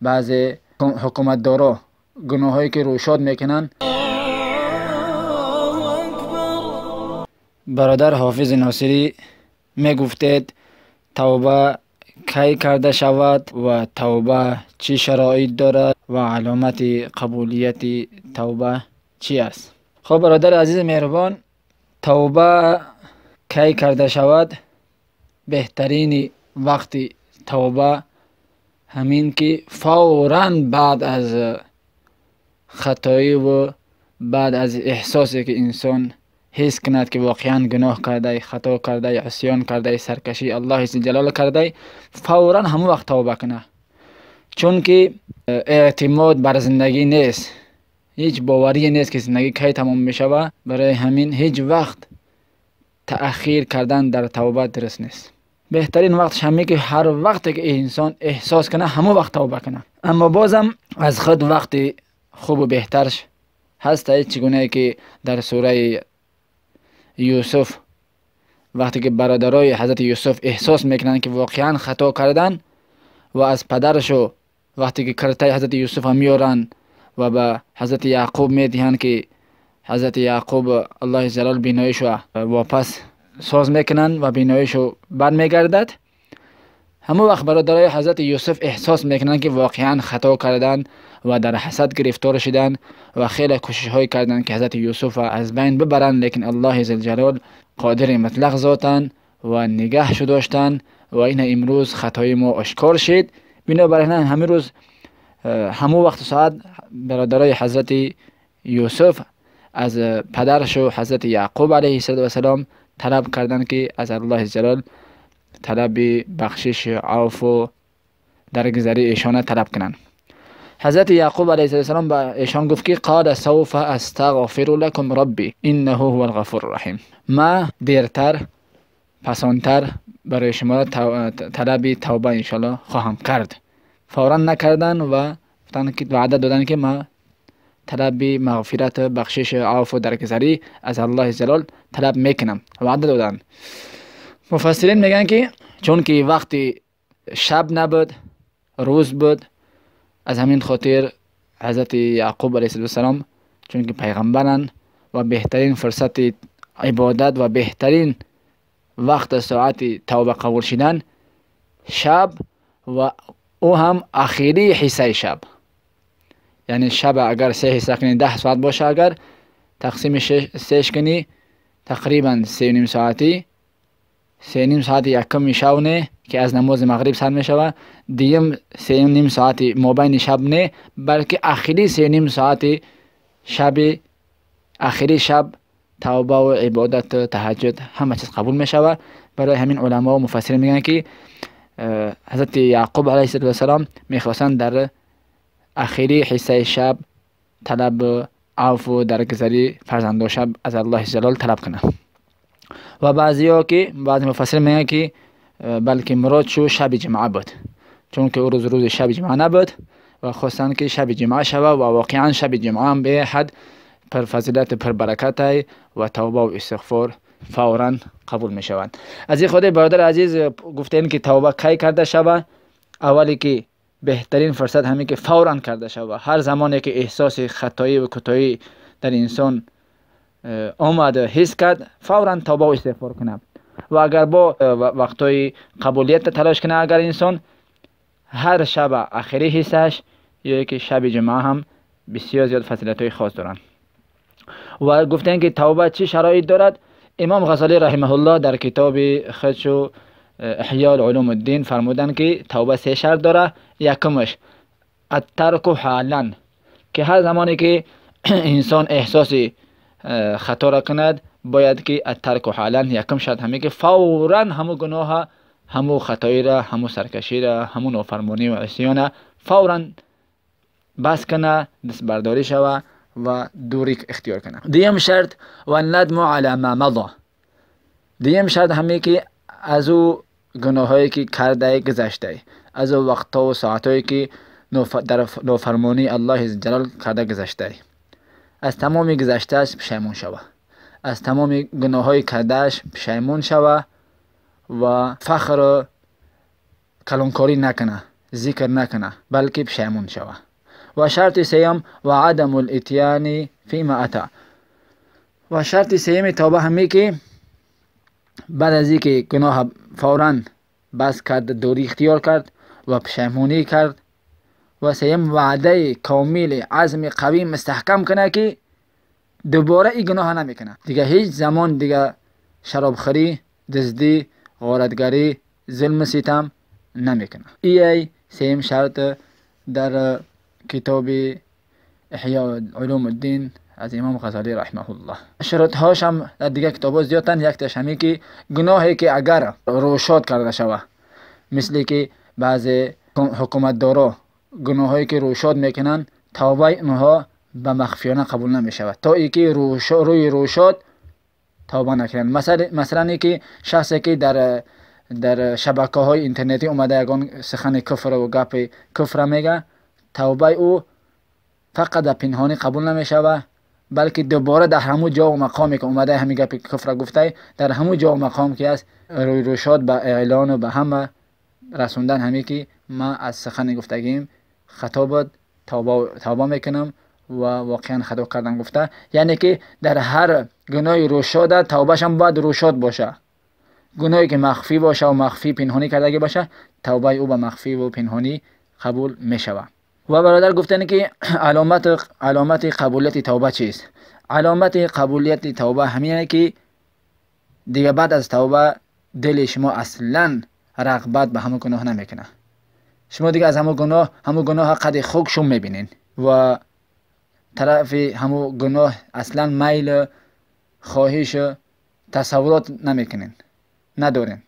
بعضی حکومتدارا گناهایی که روشاد میکنن. برادر حافظ ناصری میگفتید توبه کی کرده شود و توبه چی شرایط دارد و علامت قبولیت توبه چی است؟ خب برادر عزیز مهربان، توبه کی کرده شود؟ بهترین وقت توبه همین که فوراً بعد از خطایی و بعد از احساسی که انسان حس کند که واقعا گناه کرده، خطا کرده، عصیان کرده، سرکشی الله عز جلال کرده، فوراً همون وقت توبه کنه. چون که اعتماد بر زندگی نیست، هیچ باوری نیست که زندگی کی تمام می شود. برای همین هیچ وقت تأخیر کردن در توبه درست نیست. بهترین وقتش همین که هر وقتی که انسان احساس کنه همون وقت توبه کنه. اما بازم از خود وقت خوب و بهترش هست. چگونه که در سوره یوسف وقتی که برادرای حضرت یوسف احساس میکنن که واقعا خطا کردن و از پدرشو وقتی که کرته حضرت یوسف هم میارن و به حضرت یعقوب میدهن که حضرت یعقوب الله جلال بیناییشو واپس ساز میکنن و بیناییشو بر میگردد، همون وقت برادرای حضرت یوسف احساس میکنن که واقعا خطا کردن و در حسد گرفتار شدن و خیلی کوشش های کردن که حضرت یوسف از بین ببرن، لیکن الله عز جلال قادر مطلق ذاتن و نگهش داشتن و این امروز خطای ما آشکار شد. بنابراین همین روز همون وقت ساعت برادرای حضرت یوسف از پدرش و حضرت یعقوب علیه السلام طلب کردن که از الله جلال طلب بخشش عفو و درگذری ایشان طلب کنن. حضرت یعقوب علیه السلام به ایشان گفت که قال سوف استغفر لكم ربی انه هو الغفور الرحیم. ما دیرتر پسانتر برای شما طلب توبه انشالله خواهم کرد. فورا نکردن و وعده دادن که ما طلب مغفرت بخشش عفو و درگذری از الله جلال طلب میکنم، وعده دادن. مفسرین میگن که چون که وقتی شب نبود روز بود، از همین خاطر حضرت یعقوب علیه السلام چون که پیغمبرن و بهترین فرصت عبادت و بهترین وقت ساعت توبه قبول شدن شب و او هم آخری حصه شب. یعنی شب اگر 3 حصه کنی 10 ساعت باشه، اگر تقسیم 6 کنی تقریبا 3.5 ساعتی، 3.5 ساعت یکم شب نه که از نماز مغرب سر می شود، دیم 3.5 ساعت مابین شب نه بلکه آخری 3.5 ساعت شب، آخری شب توبه و عبادت تهجد همه چیز قبول می شود. برای همین علما و مفسرین میگن که حضرت یعقوب علیه السلام میخواستن در آخری حصه شب طلب عفو و درگذری فرزندان شب از الله جلال طلب کنه. و بعضی مفسرین میگن که بلکه مراد شو شب جمعه بود، چون که او روز شب جمعه نبود و خواستن که شب جمعه شود و واقعا شب جمعه هم به حد پر فضیلت پر برکت و توبه و استغفار فورا قبول می شوند. از این خود برادر عزیز گفتین که توبه کی کرده شود؟ اولی که بهترین فرصت همین که فورا کرده شود. هر زمانی که احساس خطایی و کوتاهی در انسان آمده حس کرد، فورا توبه و استغفار کنه و اگر با وقتای قبولیت تلاش کنه، اگر انسان هر شب آخری حصهش یا که شب جمعه هم بسیار زیاد فضیلت‌های خاص دارن. و گفتن که توبه چه شرایط دارد؟ امام غزالی رحمه الله در کتاب خودشو احیاء العلوم الدین فرمودن که توبه 3 شرط داره. یکمش الترک حالا، که هر زمانی که انسان احساس خطا را کند باید که الترک حالا، یکم شرط همین که فورا همو گناه، همو خطایی را، همو سرکشی را، همو نافرمانی و عصیان فورا بس کنه، دست برداری شوه و دوری اختیار کنه. دیم شرط و ندم علی ما مضى. دیم شرط همین که از او گناهایی که کرده گذشته، از او وقتا و ساعتایی که در نافرمانی الله جلال کرده گذشته، از تمام گذشتهش پشیمون شوه، از تمام گناهایی کردهش پشیمون شوه و فخر کلانکاری نکنه. ذکر نکنه بلکه پشیمون شوه. و شرط سیوم و عدم الاتیان فیما اتا. و شرط سیوم توبه همی که بعد از اینکه گناه فوراً بس کرد، دوری اختیار کرد و پشیمونی کرد، و سیم وعده کامل عزم قوی مستحکم کنه که دوباره این گناه نمیکنه دیگه، هیچ زمان دیگه شرابخوری، دزدی، غارتگری، ظلم ستم نمیکنه. ای سیم شرط در کتاب احیاء علوم الدین از امام غزالی رحمه الله. شرط هاش هم در دیگه کتابا زیادن. یک تاش همی که گناهی که اگر روشاد کرده شوه، مثل که بعض حکومت دارا گناهایی که روشاد میکنن توبه اونها به مخفیانه قبول نمیشود تا ای که روی روشاد توبه نکنن. مثلا ای که شخصی که در شبکه های اینترنتی اومده یگان سخن کفر و گپ کفر میگه، توبه او فقط پنهانی قبول نمیشود، بلکه دوباره در همون جا و مقامی که اومده همین گپ کفر گفته، در همون جا و مقام که است روی روشاد به اعلان و به همه رسوندن همی که ما از سخن گفتگیم خطا بود، توبه میکنم و واقعا خطا کردن گفته. یعنی که در هر گناهی روشاد توبهش هم باید روشاد باشه. گناهی که مخفی باشه و مخفی پنهانی کردگی باشه، توبه او به مخفی و پنهانی قبول میشود. و برادر گفتن که علامت قبولیت توبه چیست؟ علامت قبولیت توبه همینه که دیگه بعد از توبه دل شما اصلا رغبت به همون گناه نمیکنه. شما دیگه از همون گناه قد خوک شما میبینین و طرف همون گناه اصلا میل، خواهش، تصورات نمیکنین، ندارین.